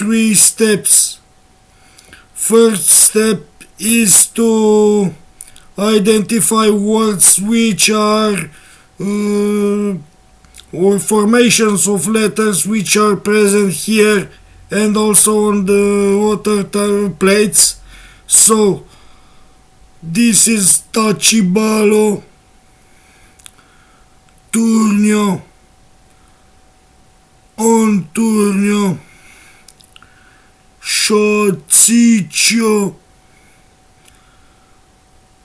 3 steps. First step is to identify words which are or formations of letters which are present here and also on the water plates. So this is Tachibalo, Turnio, Onturnio, Șoțiciu,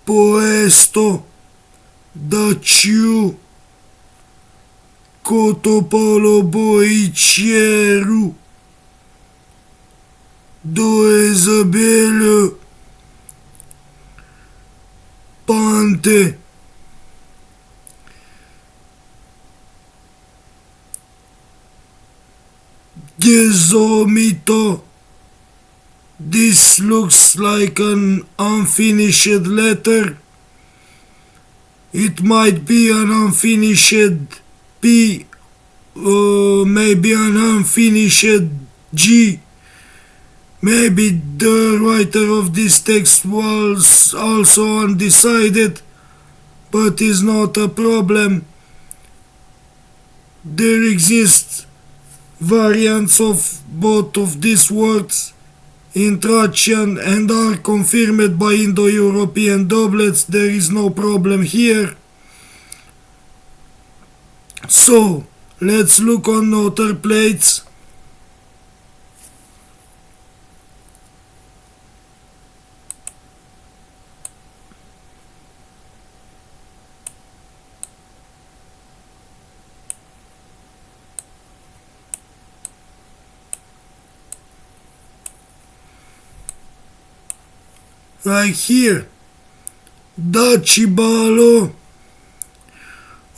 Poesto, Daciu, Cotopaloboiceru, Doezabelă, Pante, Gezomito. This looks like an unfinished letter. It might be an unfinished P, maybe an unfinished G. Maybe the writer of this text was also undecided, but is not a problem. There exist variants of both of these words in Thracian and are confirmed by Indo-European doublets. There is no problem here. So, let's look on other plates. Right here, Dacibalo,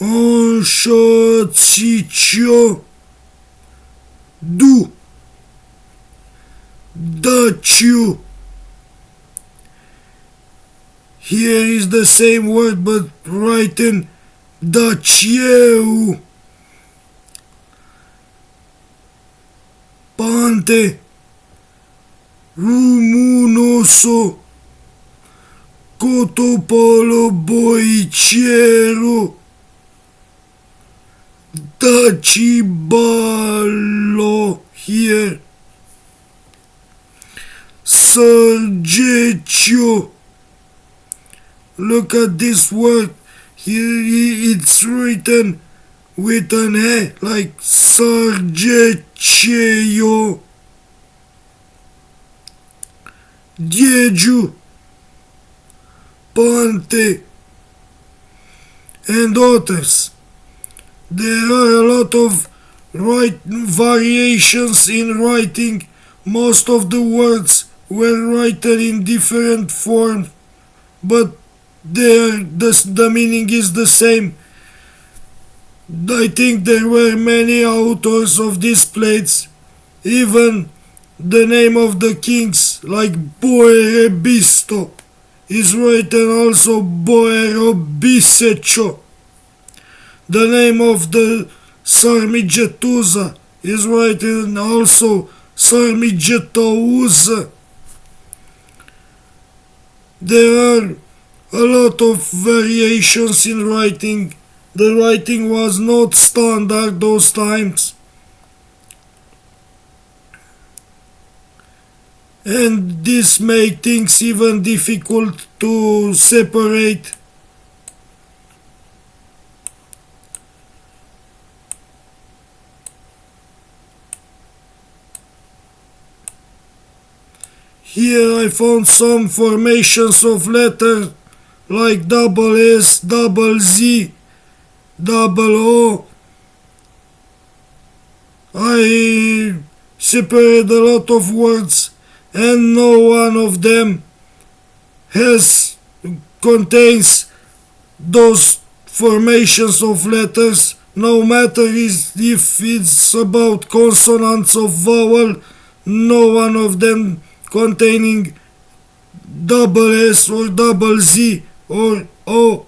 Onșoțicio, Du, Daciu. Here is the same word but written Dacieu. Pante, Rumunoso, Cotopaloboiceru, Dacibalo here, Sărgeciu. Look at this word. Here it's written with an E, like Sărgeceo. Diegiu, Pante, and others. There are a lot of variations in writing. Most of the words were written in different forms, but the meaning is the same. I think there were many authors of these plates. Even the name of the kings, like Boerebisto, is written also Boerobisecio. The name of the Sarmigetuza is written also Sarmigetouza. There are a lot of variations in writing. The writing was not standard those times. And this made things even difficult to separate. Here I found some formations of letters like double S, double Z, double O. I separated a lot of words and no one of them contains those formations of letters, no matter if it's about consonants or vowel. No one of them containing double S or double Z or O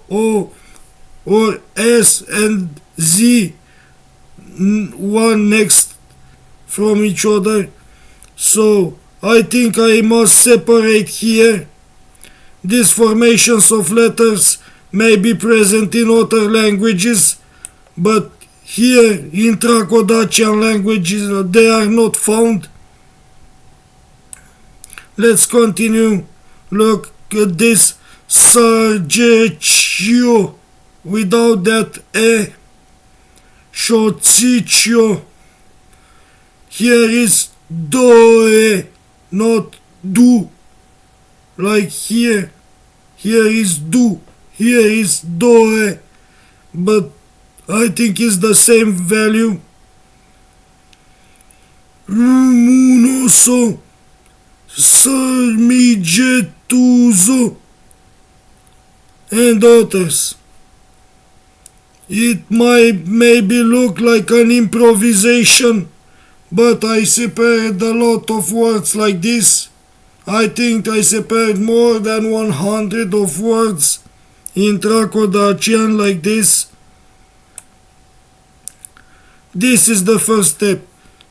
or S and Z one next from each other. So I think I must separate here. These formations of letters may be present in other languages, but here in Tracodacian languages they are not found. Let's continue. Look at this Sargecio without that E. Shocicio. Here is doe, not do. Like here. Here is do. Here is doe. But I think it's the same value. Rumunoso. Sarmigetuso. And others. It might maybe look like an improvisation, but I separated a lot of words like this. I think I separated more than 100 of words in Tracodacian like this. This is the first step.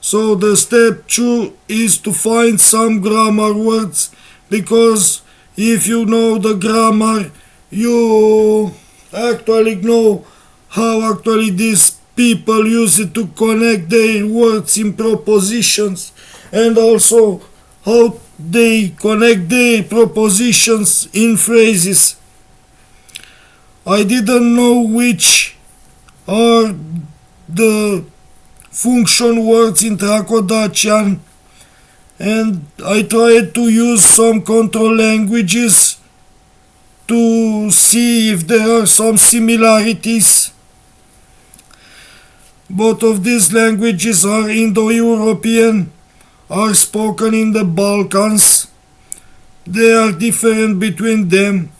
So the step 2 is to find some grammar words, because if you know the grammar, you actually know how actually these people use it to connect their words in propositions, and also how they connect their propositions in phrases. I didn't know which are the function words in Tracodacian, and I tried to use some control languages to see if there are some similarities. Both of these languages are Indo-European, are spoken in the Balkans. They are different between them.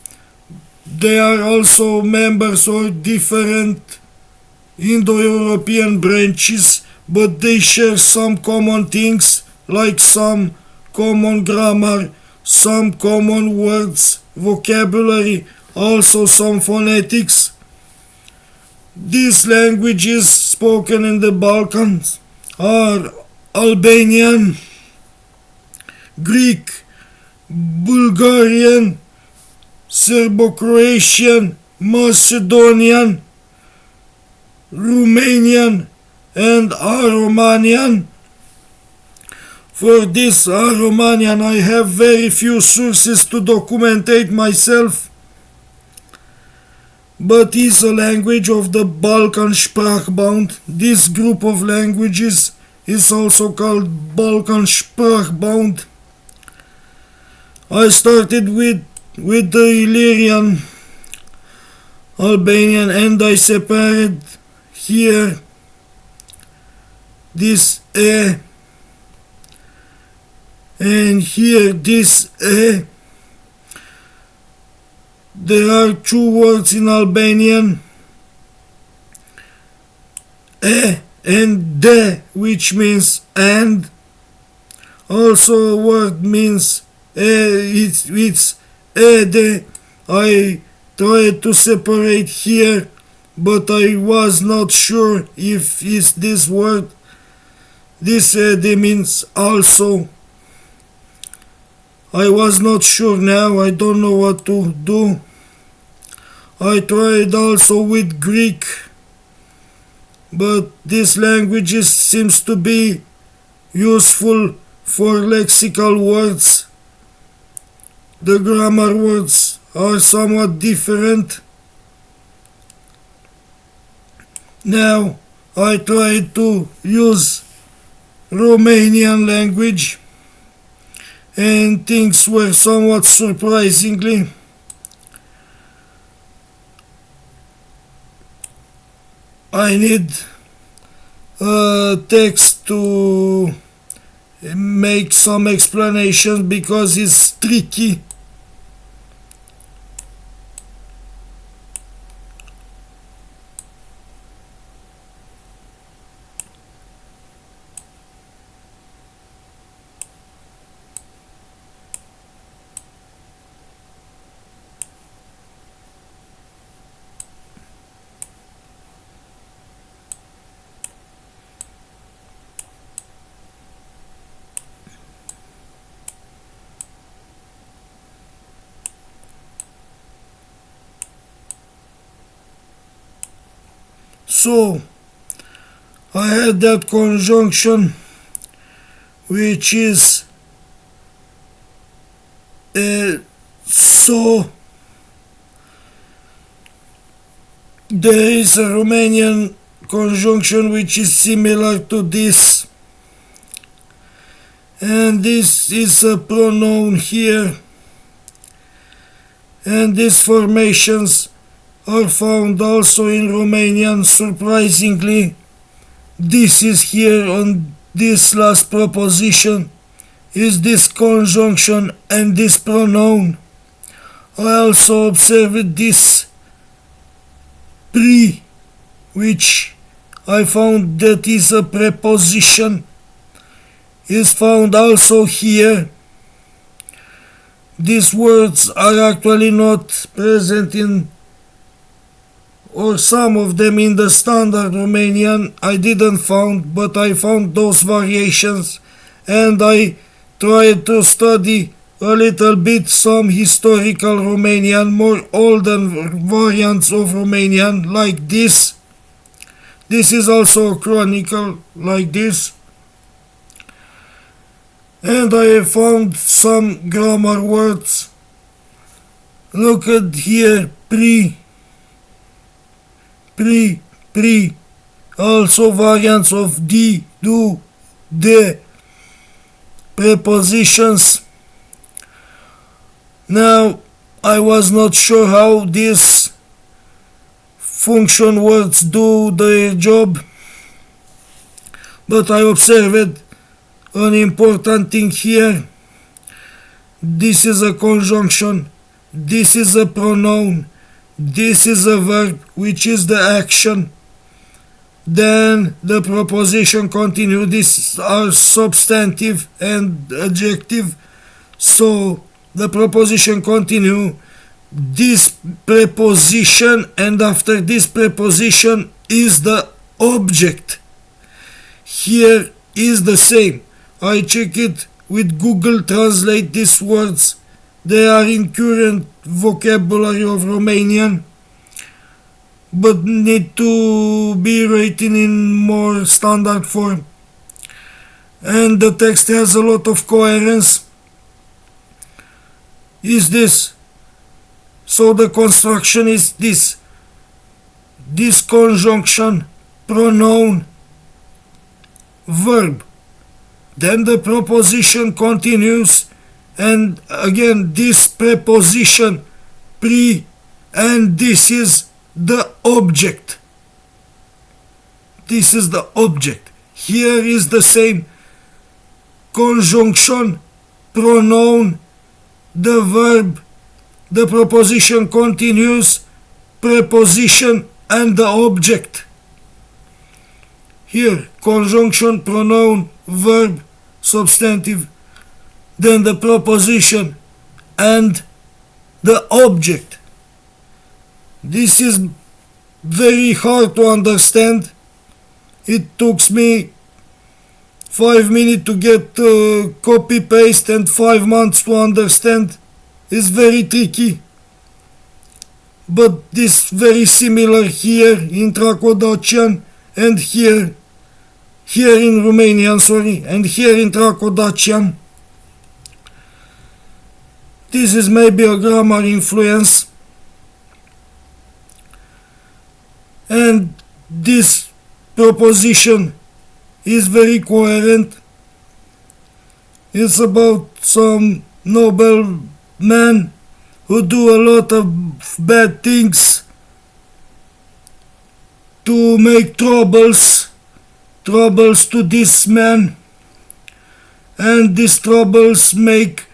They are also members of different Indo-European branches, but they share some common things, like some common grammar, some common words, vocabulary, also some phonetics. These languages spoken in the Balkans are Albanian, Greek, Bulgarian, Serbo-Croatian, Macedonian, Romanian, and Aromanian. For this Aromanian I have very few sources to documentate myself, but is a language of the Balkan Sprachbund. This group of languages is also called Balkan Sprachbund. I started with the Illyrian Albanian, and I separated here this E, and here this E. There are two words in Albanian, E and de, which means and. Also a word means it's ede. I tried to separate here, but I was not sure if it's this word. This ede means also. I was not sure now, I don't know what to do. I tried also with Greek, but this language seems to be useful for lexical words. The grammar words are somewhat different. Now I tried to use Romanian language, and things were somewhat surprisingly. I need a text to make some explanations because it's tricky. So I had that conjunction which is so there is a Romanian conjunction which is similar to this, and this is a pronoun here, and these formations are found also in Romanian. Surprisingly, this is here on this last proposition is this conjunction and this pronoun. I also observed this pre, which I found that is a preposition, is found also here. These words are actually not present in, or some of them in the standard Romanian. I didn't found, but I found those variations, and I tried to study a little bit some historical Romanian, more older variants of Romanian, like this. This is also a chronicle, like this. And I found some grammar words. Look at here, pre, also variants of di, do, de, prepositions. Now, I was not sure how these function words do their job, but I observed an important thing here. This is a conjunction, this is a pronoun, this is a verb, which is the action. Then the preposition continue. These are substantive and adjective. So the preposition continue. This preposition, and after this preposition is the object. Here is the same. I check it with Google Translate these words. They are in current vocabulary of Romanian, but need to be written in more standard form. And the text has a lot of coherence. Is this? So the construction is this. This conjunction, pronoun, verb. Then the preposition continues, and again this preposition, pre, and this is the object. This is the object. Here is the same conjunction, pronoun, the verb, the preposition continues, preposition, and the object. Here, conjunction, pronoun, verb, substantive, then the preposition, and the object. This is very hard to understand. It took me 5 minutes to get copy paste and 5 months to understand. It's very tricky. But this very similar here in Tracodacian and here in Romanian, and here in Tracodacian. This is maybe a grammar influence. And this proposition is very coherent. It's about some noble men who do a lot of bad things to make troubles to this man, and these troubles make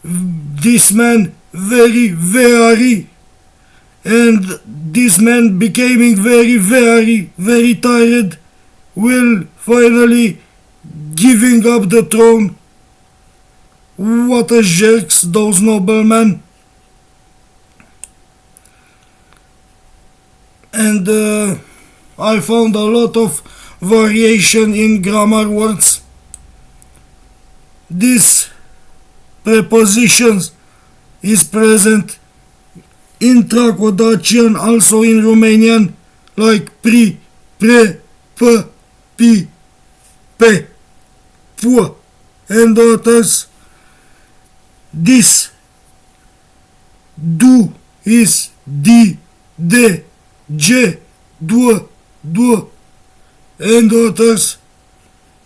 this man very, and this man becoming very tired, will finally giving up the throne. What a jerks, those noblemen. And I found a lot of variation in grammar words. This prepositions is present in Tracodacian, also in Romanian, like pri, pre, p, pi, pe, pu, and others. This, do, is, di, de, je, do, and others.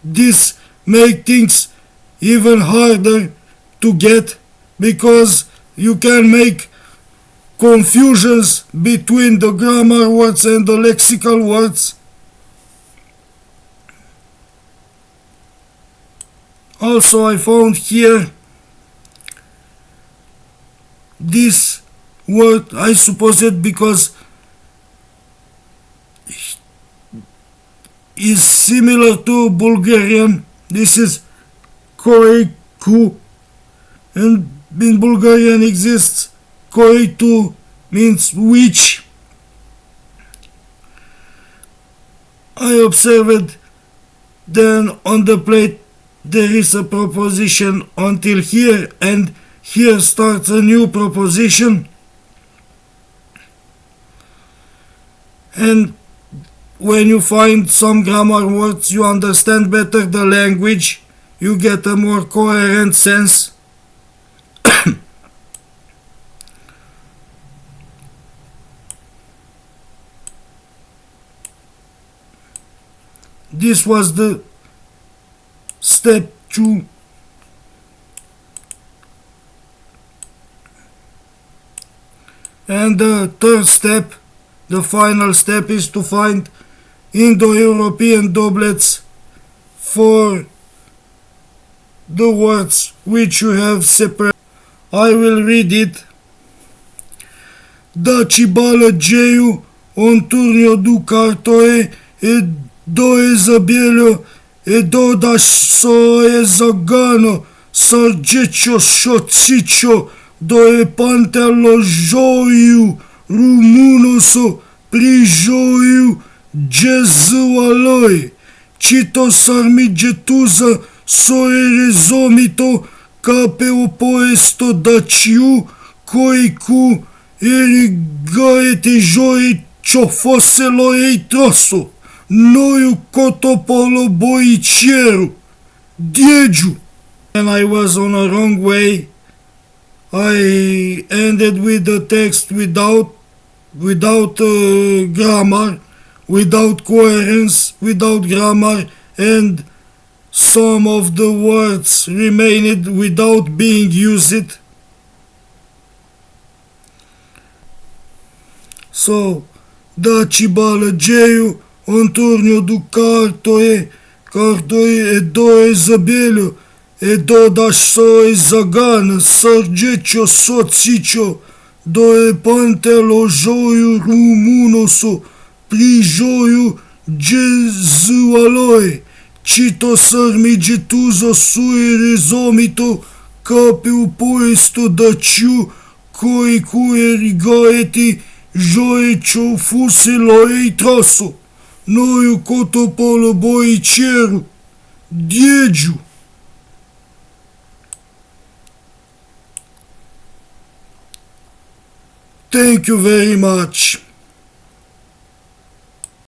This make things even harder to get because you can make confusions between the grammar words and the lexical words. Also, I found here this word. I suppose it because is similar to Bulgarian. This is koiku, and in Bulgarian exists koitu, means which. I observed then on the plate there is a proposition until here, and here starts a new proposition, and when you find some grammar words, you understand better the language, you get a more coherent sense. This was the step 2. And the third step, the final step, is to find Indo-European doublets for the words which you have separate. I will read it. Da cibala geju, on turnio du cartoe, e do e zabielio, e do da so e zagano, sargecio șoțicio, do e pantello joiu, rumunoso, prijoiu, Gezualoi, cito sarmigetuza, soerezomito, capeo poesto daciu, coicu, erigaete joi, ciofoselo ei trosso, noiu cotopolo boicieru, diegiu. And I was on a wrong way. I ended with the text without grammar, without coherence, without grammar, and some of the words remained without being used. So, da cibala geju, on turnio du cartoe, e do e zabelio, e do da so e zagana, sargecio soțicio, do e pantelo joiu rumunoso, prijoiu Gezualoi, cito sarmigetuzo sui rezomito, capiu poesto daciu, coicu erigaeti, joie ciofuselo ei trosso, noiu cotopolo boicieru, diegiu. Thank you very much.